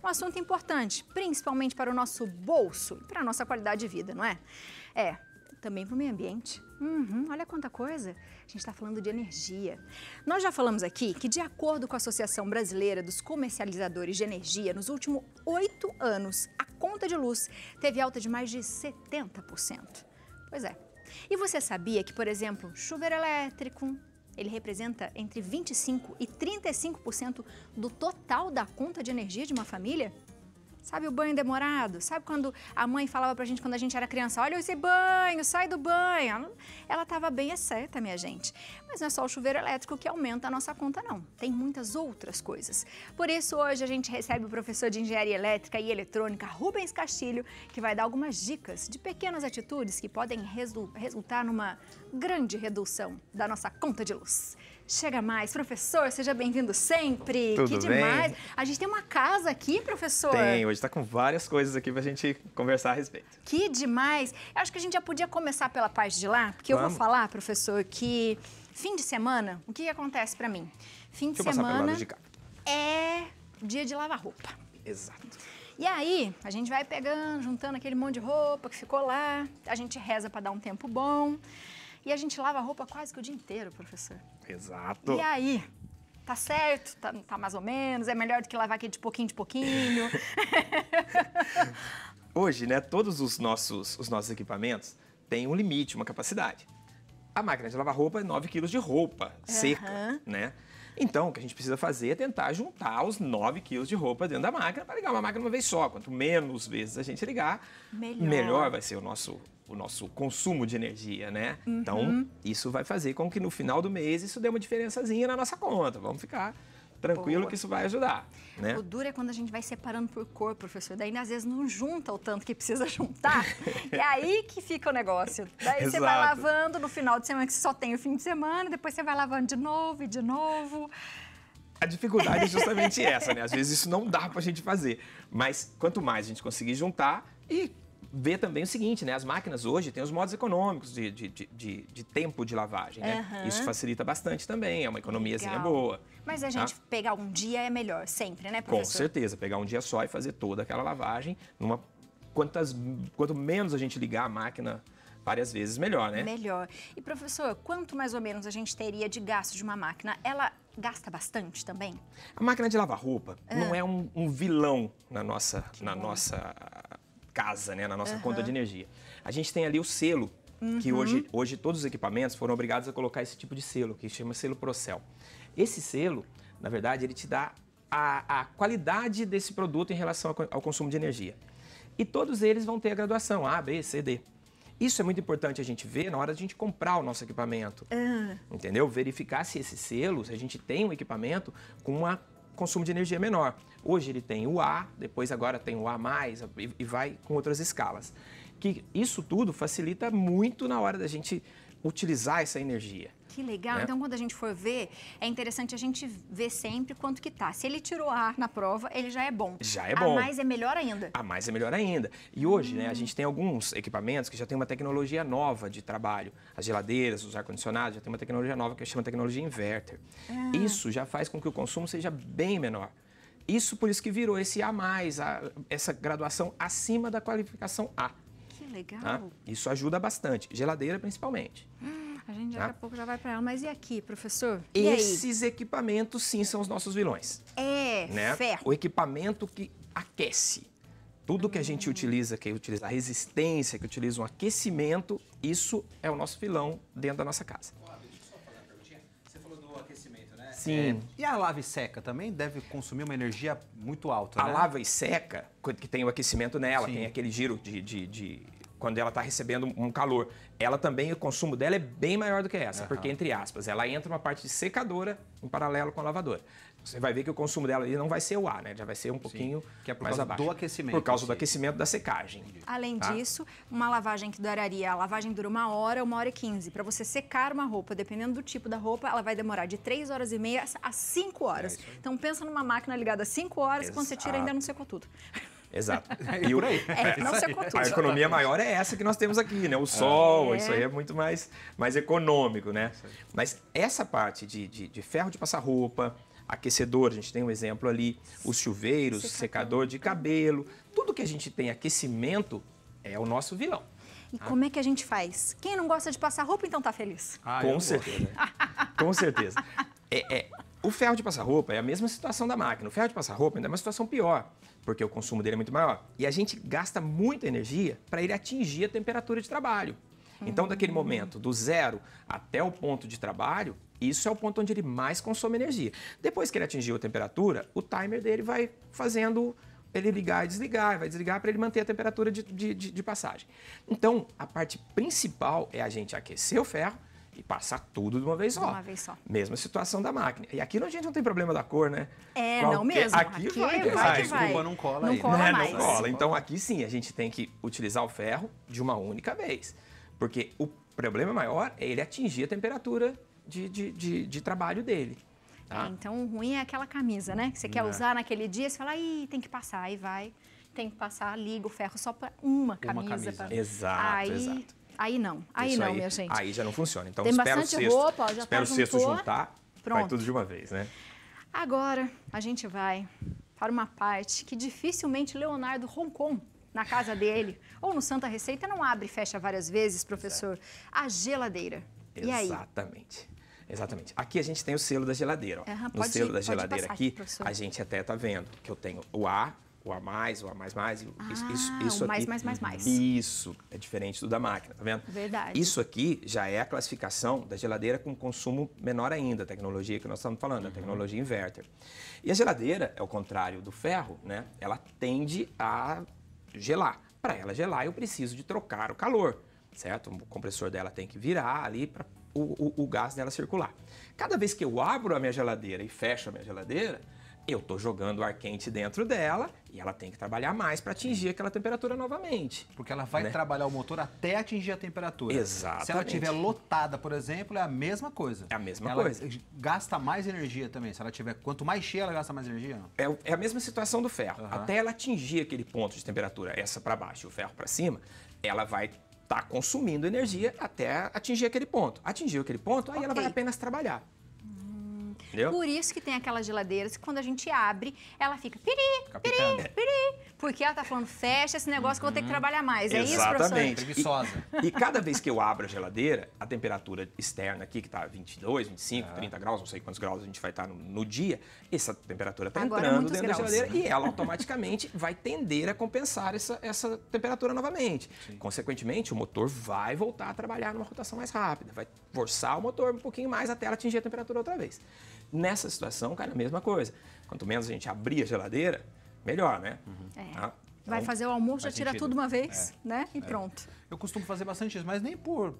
Um assunto importante, principalmente para o nosso bolso e para a nossa qualidade de vida, não é? Também para o meio ambiente. Olha quanta coisa. A gente está falando de energia. Nós já falamos aqui que, de acordo com a Associação Brasileira dos Comercializadores de Energia, nos últimos 8 anos, a conta de luz teve alta de mais de 70%. Pois é. E você sabia que, por exemplo, chuveiro elétrico, ele representa entre 25% e 35% do total da conta de energia de uma família? Sabe o banho demorado? Sabe quando a mãe falava pra gente quando a gente era criança, olha esse banho, sai do banho. Ela estava bem certa, minha gente. Mas não é só o chuveiro elétrico que aumenta a nossa conta, não. Tem muitas outras coisas. Por isso, hoje a gente recebe o professor de Engenharia Elétrica e Eletrônica, Rubens Castilho, que vai dar algumas dicas de pequenas atitudes que podem resultar numa grande redução da nossa conta de luz. Chega mais, professor, seja bem-vindo sempre. Tudo que demais. bem? A gente tem uma casa aqui, professor. Tem, hoje está com várias coisas aqui para a gente conversar a respeito. Que demais. Eu acho que a gente já podia começar pela parte de lá, porque eu vou falar, professor, que fim de semana, o que acontece para mim? Fim de semana é dia de lavar roupa. Exato. E aí, a gente vai pegando, juntando aquele monte de roupa que ficou lá, a gente reza para dar um tempo bom. E a gente lava a roupa quase que o dia inteiro, professor. Exato. E aí? Tá certo? Tá mais ou menos? É melhor do que lavar aqui de pouquinho? Hoje, né, todos os nossos equipamentos têm um limite, uma capacidade. A máquina de lavar roupa é 9 quilos de roupa seca, né? Então, o que a gente precisa fazer é tentar juntar os 9 quilos de roupa dentro da máquina para ligar uma máquina uma vez só. Quanto menos vezes a gente ligar, melhor vai ser o nosso consumo de energia, né? Então, isso vai fazer com que no final do mês isso dê uma diferençazinha na nossa conta. Vamos ficar tranquilo que isso vai ajudar, né? O duro é quando a gente vai separando por cor, professor. Daí, às vezes, não junta o tanto que precisa juntar. É aí que fica o negócio. Daí você vai lavando no final de semana, que você só tem o fim de semana, depois você vai lavando de novo e de novo. A dificuldade é justamente essa, né? Às vezes isso não dá pra gente fazer. Mas quanto mais a gente conseguir juntar e ver também o seguinte, né? As máquinas hoje têm os modos econômicos de tempo de lavagem, né? Isso facilita bastante também, é uma economiazinha boa. Mas a gente pegar um dia é melhor, sempre, né, professor? Com certeza, pegar um dia só e fazer toda aquela lavagem. Quanto menos a gente ligar a máquina várias vezes, melhor, né? Melhor. E, professor, quanto mais ou menos a gente teria de gasto de uma máquina? Ela gasta bastante também? A máquina de lavar roupa não é um vilão na nossa casa, né, na nossa conta de energia. A gente tem ali o selo, que hoje todos os equipamentos foram obrigados a colocar esse tipo de selo, que chama selo Procel. Esse selo, na verdade, ele te dá a qualidade desse produto em relação ao consumo de energia. E todos eles vão ter a graduação A, B, C, D. Isso é muito importante a gente ver na hora de a gente comprar o nosso equipamento, entendeu? Verificar se esse selo, se a gente tem um equipamento com um consumo de energia menor. Hoje ele tem o A, depois agora tem o A+, e vai com outras escalas. Que isso tudo facilita muito na hora da gente utilizar essa energia. Que legal. Então, quando a gente for ver, é interessante a gente ver sempre quanto que tá. Se ele tirou A na prova, ele já é bom. Já é bom. A mais é melhor ainda. A mais é melhor ainda. E hoje, né, a gente tem alguns equipamentos que já tem uma tecnologia nova de trabalho. As geladeiras, os ar-condicionados, já tem uma tecnologia nova que chama tecnologia inverter. Isso já faz com que o consumo seja bem menor. Isso por isso que virou esse A+, essa graduação acima da qualificação A. Que legal. Tá? Isso ajuda bastante, geladeira principalmente. A gente daqui a pouco já vai para ela. Mas e aqui, professor? Esses equipamentos, sim, são os nossos vilões. Né? Ferro. O equipamento que aquece. Tudo que a gente utiliza, que utiliza a resistência, que utiliza um aquecimento, isso é o nosso vilão dentro da nossa casa. Deixa eu só fazer uma perguntinha. Você falou do aquecimento, né? Sim. E a lava e seca também deve consumir uma energia muito alta, A né? lava e seca, que tem o aquecimento nela, tem aquele giro quando ela está recebendo um calor, ela também, o consumo dela é bem maior do que essa, porque, entre aspas, ela entra uma parte de secadora em paralelo com a lavadora. Você vai ver que o consumo dela ali não vai ser o A, né? Já vai ser um pouquinho que é por mais causa abaixo. do aquecimento. Por causa do aquecimento da secagem. Além disso, uma lavagem que duraria, a lavagem dura 1h e 15. Para você secar uma roupa, dependendo do tipo da roupa, ela vai demorar de 3h30 a 5 horas. Então pensa numa máquina ligada a 5 horas, quando você tira ainda não secou tudo. Exato. E por aí. Não secou tudo. A economia maior é essa que nós temos aqui, né? O sol, isso aí é muito mais econômico, né? Mas essa parte de ferro de passar roupa, aquecedor, a gente tem um exemplo ali, os chuveiros, secador de cabelo, tudo que a gente tem aquecimento é o nosso vilão. E como é que a gente faz? Quem não gosta de passar roupa, então tá feliz. Com certeza. Com certeza. O ferro de passar roupa é a mesma situação da máquina. O ferro de passar roupa ainda é uma situação pior, porque o consumo dele é muito maior. E a gente gasta muita energia para ele atingir a temperatura de trabalho. Então, daquele momento, do zero até o ponto de trabalho, isso é o ponto onde ele mais consome energia. Depois que ele atingiu a temperatura, o timer dele vai fazendo ele ligar e desligar, vai desligar para ele manter a temperatura de passagem. Então, a parte principal é a gente aquecer o ferro e passar tudo de uma vez só. De uma vez só. Mesma situação da máquina. E aqui a gente não tem problema da cor, né? Não mesmo. Aqui vai. Desculpa, não cola aí. Não cola mais. Não cola. Então, aqui sim, a gente tem que utilizar o ferro de uma única vez. Porque o problema maior é ele atingir a temperatura de trabalho dele. Tá? Então, o ruim é aquela camisa, né? Que você quer usar naquele dia, você fala, ih, tem que passar, aí vai, tem que passar, liga o ferro só para uma camisa. Exato. Aí não, minha gente. Aí já não funciona. Então, tem espera bastante o cesto, roupa, já espera o cesto juntou, juntar, pronto. vai tudo de uma vez, né? Agora, a gente vai para uma parte que dificilmente Leonardo roncou na casa dele, ou no Santa Receita, não abre e fecha várias vezes, professor. A geladeira. E aí? Exatamente. Aqui a gente tem o selo da geladeira. Ó. No selo da geladeira aqui, a gente até tá vendo que eu tenho o A, o A+, o A++, isso o aqui. mais. Isso, é diferente do da máquina, tá vendo? Verdade. Isso aqui já é a classificação da geladeira com consumo menor ainda, a tecnologia que nós estamos falando, a tecnologia inverter. E a geladeira, ao contrário do ferro, né? Ela tende a gelar. Para ela gelar, eu preciso de trocar o calor, certo? O compressor dela tem que virar ali para o gás dela circular. Cada vez que eu abro a minha geladeira e fecho a minha geladeira, eu estou jogando ar quente dentro dela e ela tem que trabalhar mais para atingir aquela temperatura novamente. Porque ela vai trabalhar o motor até atingir a temperatura. Exatamente. Se ela estiver lotada, por exemplo, é a mesma coisa. É a mesma ela coisa. Gasta mais energia também. Se ela tiver, quanto mais cheia, ela gasta mais energia? Não? É a mesma situação do ferro. Até ela atingir aquele ponto de temperatura, essa para baixo e o ferro para cima, ela vai estar consumindo energia até atingir aquele ponto. Atingiu aquele ponto, aí ela vai apenas trabalhar. Entendeu? Por isso que tem aquelas geladeiras que quando a gente abre, ela fica piri, porque ela tá falando, fecha esse negócio que eu vou ter que trabalhar mais. É isso, professor? Preguiçosa. E cada vez que eu abro a geladeira, a temperatura externa aqui, que tá 22, 25, 30 graus, não sei quantos graus a gente vai estar no dia, essa temperatura tá entrando dentro da geladeira e ela automaticamente vai tender a compensar essa temperatura novamente. Sim. Consequentemente, o motor vai voltar a trabalhar numa rotação mais rápida, vai forçar o motor um pouquinho mais até ela atingir a temperatura outra vez. Nessa situação, cara, a mesma coisa. Quanto menos a gente abrir a geladeira, melhor, né? Tá? Vai fazer o almoço, já tira tudo uma vez, né? E pronto. Eu costumo fazer bastante isso, mas nem por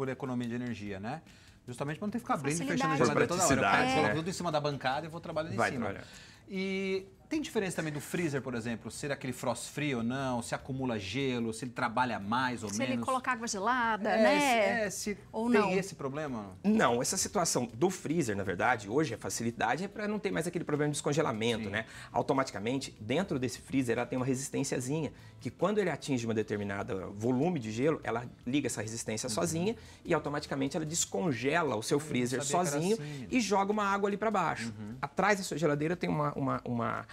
economia de energia, né? Justamente para não ter que ficar abrindo e fechando a geladeira toda hora. Eu coloco tudo em cima da bancada e vou trabalhando em cima. Trabalhar. E tem diferença também do freezer, por exemplo, ser aquele frost free ou não, se acumula gelo, se ele trabalha mais ou menos. Se ele colocar água gelada, né? Se ou tem não. esse problema? Não, essa situação do freezer, na verdade, hoje a facilidade é para não ter mais aquele problema de descongelamento, né? Automaticamente, dentro desse freezer, ela tem uma resistênciazinha, que quando ele atinge uma determinada volume de gelo, ela liga essa resistência sozinha e automaticamente ela descongela o seu freezer sozinho e joga uma água ali para baixo. Atrás da sua geladeira tem uma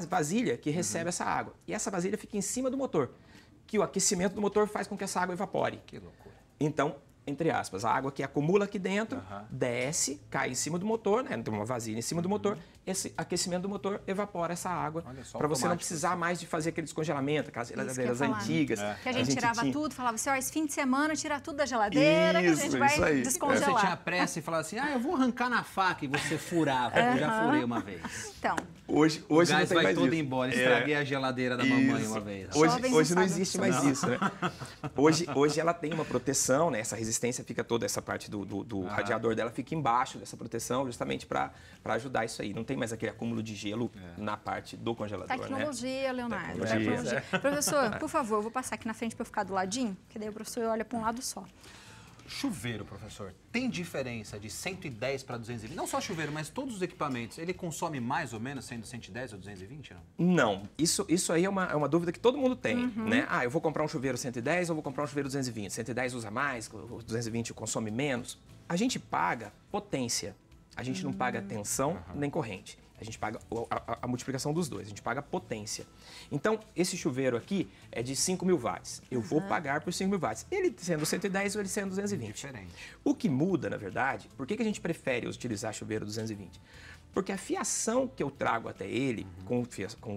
vasilha que recebe essa água. E essa vasilha fica em cima do motor, que o aquecimento do motor faz com que essa água evapore. Que loucura. Então, entre aspas, a água que acumula aqui dentro, desce, cai em cima do motor, né? Tem uma vasilha em cima do motor, esse aquecimento do motor evapora essa água, para você não precisar mais de fazer aquele descongelamento, aquelas geladeiras antigas. Que a gente tirava tudo, falava assim, ó, esse fim de semana tira tudo da geladeira, que a gente vai descongelar. Você tinha pressa e falava assim, eu vou arrancar na faca e você furava. Eu já furei uma vez. Então, hoje o gás não tem vai mais todo embora, estraguei a geladeira da mamãe uma vez. Hoje não existe mais isso, né? Hoje ela tem uma proteção, né? Essa resistência fica toda, essa parte do radiador dela fica embaixo dessa proteção, justamente para ajudar isso aí. Não tem mais aquele acúmulo de gelo na parte do congelador, tecnologia, né? Leonardo. Tecnologia. Professor, por favor, eu vou passar aqui na frente para eu ficar do ladinho, que daí o professor olha para um lado só. Chuveiro, professor, tem diferença de 110 para 220? Não só chuveiro, mas todos os equipamentos, ele consome mais ou menos sendo 110 ou 220? Não, isso aí é uma dúvida que todo mundo tem, né? Eu vou comprar um chuveiro 110 ou vou comprar um chuveiro 220? 110 usa mais, o 220 consome menos. A gente paga potência. A gente não paga tensão nem corrente. A gente paga a multiplicação dos dois, a gente paga a potência. Então, esse chuveiro aqui é de 5.000 watts. Eu vou pagar por 5.000 watts. Ele sendo 110 ou ele sendo 220. Diferente. O que muda, na verdade, por que a gente prefere utilizar chuveiro 220? Porque a fiação que eu trago até ele com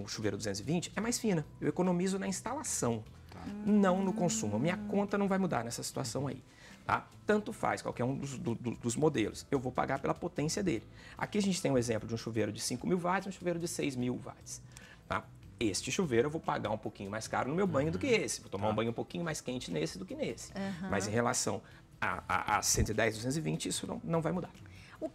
o chuveiro 220 é mais fina. Eu economizo na instalação, não no consumo. Minha conta não vai mudar nessa situação aí. Tá? Tanto faz qualquer um dos modelos. Eu vou pagar pela potência dele. Aqui a gente tem um exemplo de um chuveiro de 5.000 watts e um chuveiro de 6.000 watts. Tá? Este chuveiro eu vou pagar um pouquinho mais caro no meu banho do que esse. Vou tomar um banho um pouquinho mais quente nesse do que nesse. Mas em relação a 110, 220, isso não vai mudar.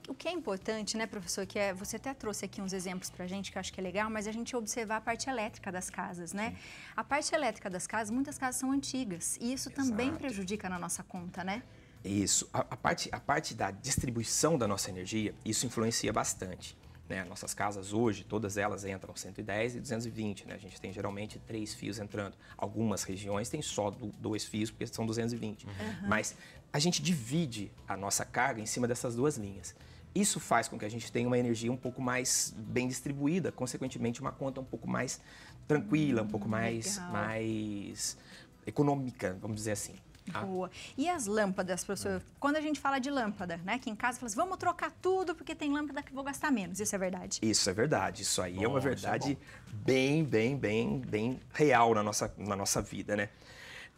O que é importante, né, professor, que você até trouxe aqui uns exemplos pra gente, que eu acho que é legal, mas a gente observar a parte elétrica das casas, né? Sim. A parte elétrica das casas, muitas casas são antigas, e isso também prejudica na nossa conta, né? Isso. A parte da distribuição da nossa energia, isso influencia bastante. Né? Nossas casas hoje, todas elas entram 110 e 220, né? A gente tem geralmente 3 fios entrando. Algumas regiões tem só 2 fios, porque são 220. Mas a gente divide a nossa carga em cima dessas 2 linhas. Isso faz com que a gente tenha uma energia um pouco mais bem distribuída, consequentemente uma conta um pouco mais tranquila, um pouco mais econômica, vamos dizer assim. Boa. E as lâmpadas, professor? Quando a gente fala de lâmpada, né? Aqui em casa, fala assim, vamos trocar tudo porque tem lâmpada que eu vou gastar menos. Isso é verdade? Isso é verdade. Isso aí é uma verdade bem real na nossa vida, né?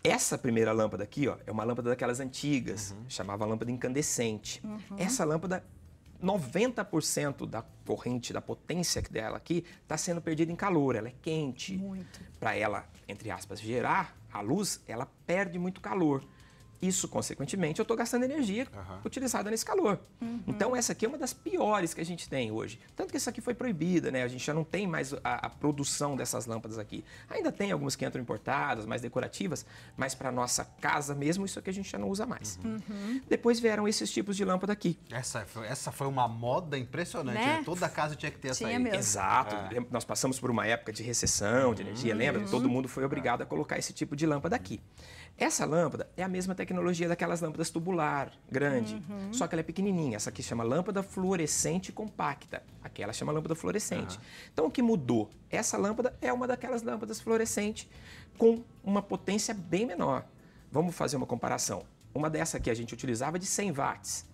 Essa primeira lâmpada aqui, ó, é uma lâmpada daquelas antigas, chamava lâmpada incandescente. Essa lâmpada, 90% da corrente, da potência dela aqui, está sendo perdida em calor, ela é quente. Muito. Para ela, entre aspas, gerar a luz, ela perde muito calor. Isso, consequentemente, eu estou gastando energia utilizada nesse calor. Então, essa aqui é uma das piores que a gente tem hoje. Tanto que essa aqui foi proibida, né? A gente já não tem mais a produção dessas lâmpadas aqui. Ainda tem algumas que entram importadas, mais decorativas, mas para nossa casa mesmo, isso aqui a gente já não usa mais. Depois vieram esses tipos de lâmpada aqui. Essa foi uma moda impressionante, né? Toda casa tinha que ter essa aí. Mesmo. Exato. Nós passamos por uma época de recessão, de energia, lembra? Todo mundo foi obrigado a colocar esse tipo de lâmpada aqui. Essa lâmpada é a mesma tecnologia daquelas lâmpadas tubular, grande, só que ela é pequenininha. Essa aqui chama lâmpada fluorescente compacta. Aquela chama lâmpada fluorescente. Então, o que mudou? Essa lâmpada é uma daquelas lâmpadas fluorescentes com uma potência bem menor. Vamos fazer uma comparação. Uma dessa aqui a gente utilizava de 100 watts.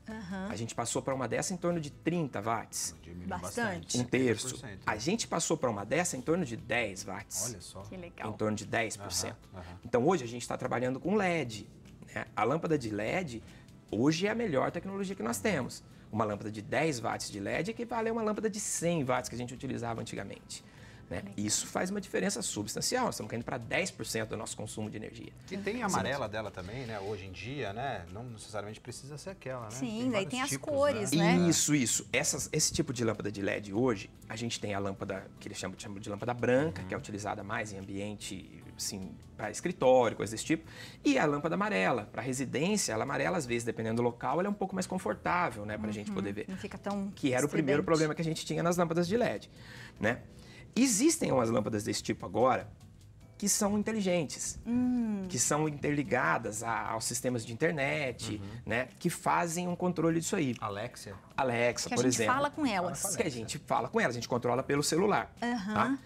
A gente passou para uma dessa em torno de 30 watts. Bastante. Um terço. A gente passou para uma dessa em torno de 10 watts. Olha só. Que legal. Em torno de 10%. Então, hoje a gente está trabalhando com LED. Né? A lâmpada de LED, hoje é a melhor tecnologia que nós temos. Uma lâmpada de 10 watts de LED equivale a uma lâmpada de 100 watts que a gente utilizava antigamente. Né? Isso faz uma diferença substancial. Nós estamos caindo para 10% do nosso consumo de energia. E tem a amarela dela também, né? Hoje em dia, né? Não necessariamente precisa ser aquela, né? Sim, daí tem as tipos, cores, né? Isso. Esse tipo de lâmpada de LED hoje, a gente tem a lâmpada que eles chamam de lâmpada branca, que é utilizada mais em ambiente, assim, para escritório, coisas desse tipo. E a lâmpada amarela, para residência, ela amarela, às vezes, dependendo do local, ela é um pouco mais confortável, né? Para a gente poder ver. Não fica tão que era o primeiro problema que a gente tinha nas lâmpadas de LED, né? Existem umas lâmpadas desse tipo agora que são inteligentes, que são interligadas aos sistemas de internet, né? Que fazem um controle disso aí. Alexa, por exemplo. Que a gente fala com elas. Que a gente fala com elas, a gente controla pelo celular. Tá?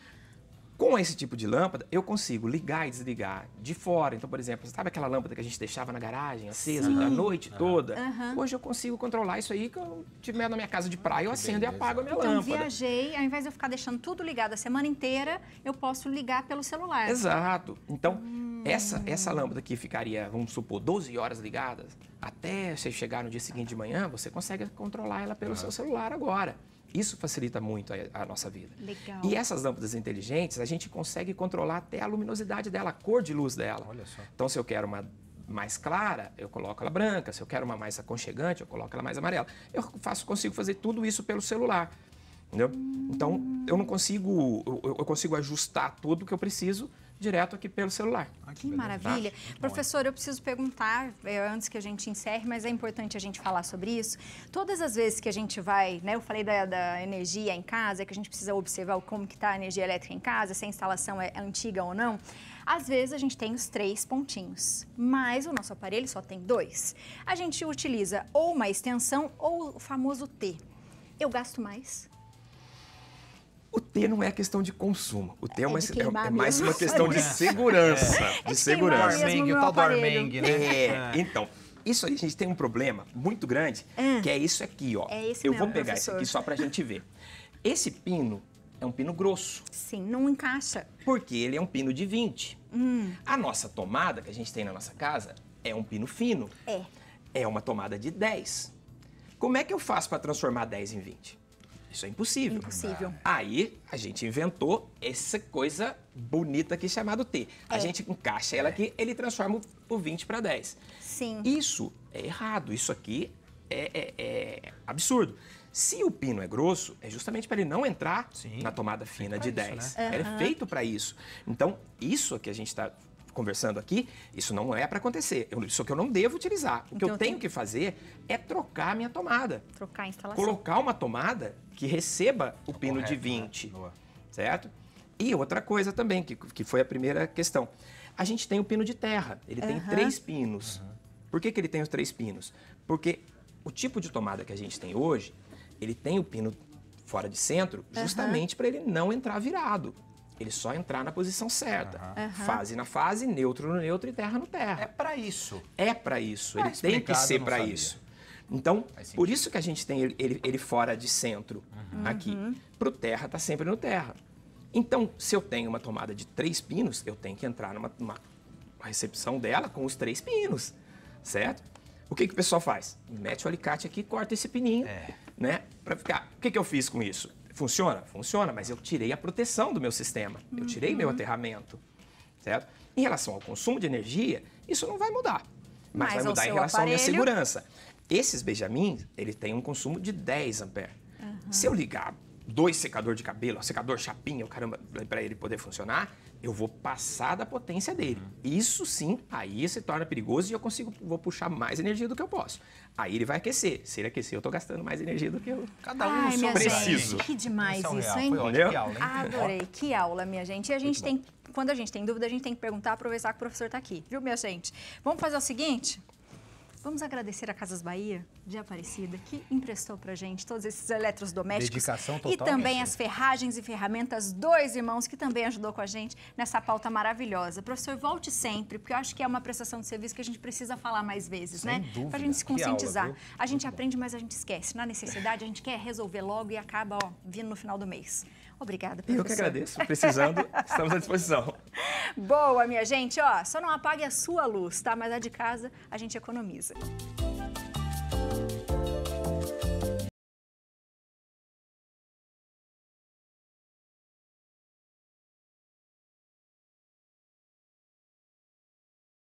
Com esse tipo de lâmpada, eu consigo ligar e desligar de fora. Então, por exemplo, sabe aquela lâmpada que a gente deixava na garagem, acesa, a noite toda? Hoje eu consigo controlar isso aí, que eu estiver na minha casa de praia, eu acendo e apago a minha lâmpada. Então, viajei, ao invés de eu ficar deixando tudo ligado a semana inteira, eu posso ligar pelo celular. Exato. Então, essa lâmpada aqui ficaria, vamos supor, 12 horas ligadas, até você chegar no dia seguinte de manhã, você consegue controlar ela pelo seu celular agora. Isso facilita muito a nossa vida. Legal. E essas lâmpadas inteligentes, a gente consegue controlar até a luminosidade dela, a cor de luz dela. Olha só. Então, se eu quero uma mais clara, eu coloco ela branca. Se eu quero uma mais aconchegante, eu coloco ela mais amarela. Eu consigo fazer tudo isso pelo celular. Entendeu? Então, eu consigo ajustar tudo o que eu preciso direto aqui pelo celular. Que maravilha. Professor, eu preciso perguntar, antes que a gente encerre, mas é importante a gente falar sobre isso. Todas as vezes que a gente vai, né, eu falei da energia em casa, que a gente precisa observar como que está a energia elétrica em casa, se a instalação é antiga ou não. Às vezes a gente tem os 3 pontinhos, mas o nosso aparelho só tem 2. A gente utiliza ou uma extensão ou o famoso T. eu gasto mais? O T não é questão de consumo. O T é mais mesmo. uma questão de segurança. É De de segurança. queimar mesmo O meu tal do aparelho. Armengue, né? Então, isso aí a gente tem um problema muito grande, que é isso aqui, ó. É esse Eu mesmo, vou pegar professor. esse aqui só pra gente ver. Esse pino é um pino grosso, Sim, não encaixa. porque ele é um pino de 20. A nossa tomada que a gente tem na nossa casa é um pino fino. É uma tomada de 10. Como é que eu faço para transformar 10 em 20? Isso é impossível. Impossível. Aí a gente inventou essa coisa bonita aqui chamada T. A gente encaixa ela aqui, ele transforma o 20 para 10. Sim. Isso é errado, isso aqui é absurdo. Se o pino é grosso, é justamente para ele não entrar na tomada fina de 10. né? Ele é feito para isso. Então, isso que a gente está conversando aqui, isso não é para acontecer. Isso que eu não devo utilizar. O que Então, eu tenho que fazer é trocar a minha tomada. Trocar a instalação. Colocar uma tomada que receba o pino Correto, de 20, né? Boa. certo? E outra coisa também, que foi a primeira questão. A gente tem o pino de terra, ele tem 3 pinos. Por que ele tem os 3 pinos? Porque o tipo de tomada que a gente tem hoje, ele tem o pino fora de centro justamente para ele não entrar virado. Ele só entrar na posição certa. Fase na fase, neutro no neutro e terra no terra. É pra isso. É para isso, Ah, ele tem que explicado, ser não para sabia. isso. Então, Faz por sentido. isso que a gente tem ele fora de centro aqui. Pro terra tá sempre no terra. Então, se eu tenho uma tomada de 3 pinos, eu tenho que entrar numa recepção dela com os 3 pinos, certo? O que o pessoal faz? Mete o alicate aqui e corta esse pininho, né? Para ficar. O que eu fiz com isso? Funciona? Funciona, mas eu tirei a proteção do meu sistema. Eu tirei meu aterramento, certo? Em relação ao consumo de energia, isso não vai mudar. Mas vai ao mudar em seu relação à minha aparelho. segurança. Esses Benjamins, ele tem um consumo de 10 amperes. Se eu ligar 2 secadores de cabelo, secador chapinha, o caramba, para ele poder funcionar, eu vou passar da potência dele. Isso sim, aí se torna perigoso e eu vou puxar mais energia do que eu posso. Aí ele vai aquecer. Se ele aquecer, eu tô gastando mais energia do que eu Cada um no Ai, seu minha preciso. gente, que demais Esse é o isso, real. hein? Foi ótimo. Entendeu? Que aula, hein? Adorei, que aula, minha gente. E a gente tem, quando a gente tem dúvida, a gente tem que perguntar, aproveitar que o professor está aqui, viu, minha gente? Vamos fazer o seguinte? Vamos agradecer a Casas Bahia de Aparecida, que emprestou pra gente todos esses eletrodomésticos. Dedicação E total, também minha as ferragens e ferramentas Dois Irmãos, que também ajudou com a gente nessa pauta maravilhosa. Professor, volte sempre, porque eu acho que é uma prestação de serviço que a gente precisa falar mais vezes, Sem né? dúvida. Pra gente se Que aula, conscientizar. viu? A gente aprende, mas a gente esquece. Na necessidade, a gente quer resolver logo e acaba, ó, vindo no final do mês. Obrigada, professor. Eu que agradeço. Precisando, estamos à disposição. Boa, minha gente. Ó, só não apague a sua luz, tá? Mas a de casa a gente economiza.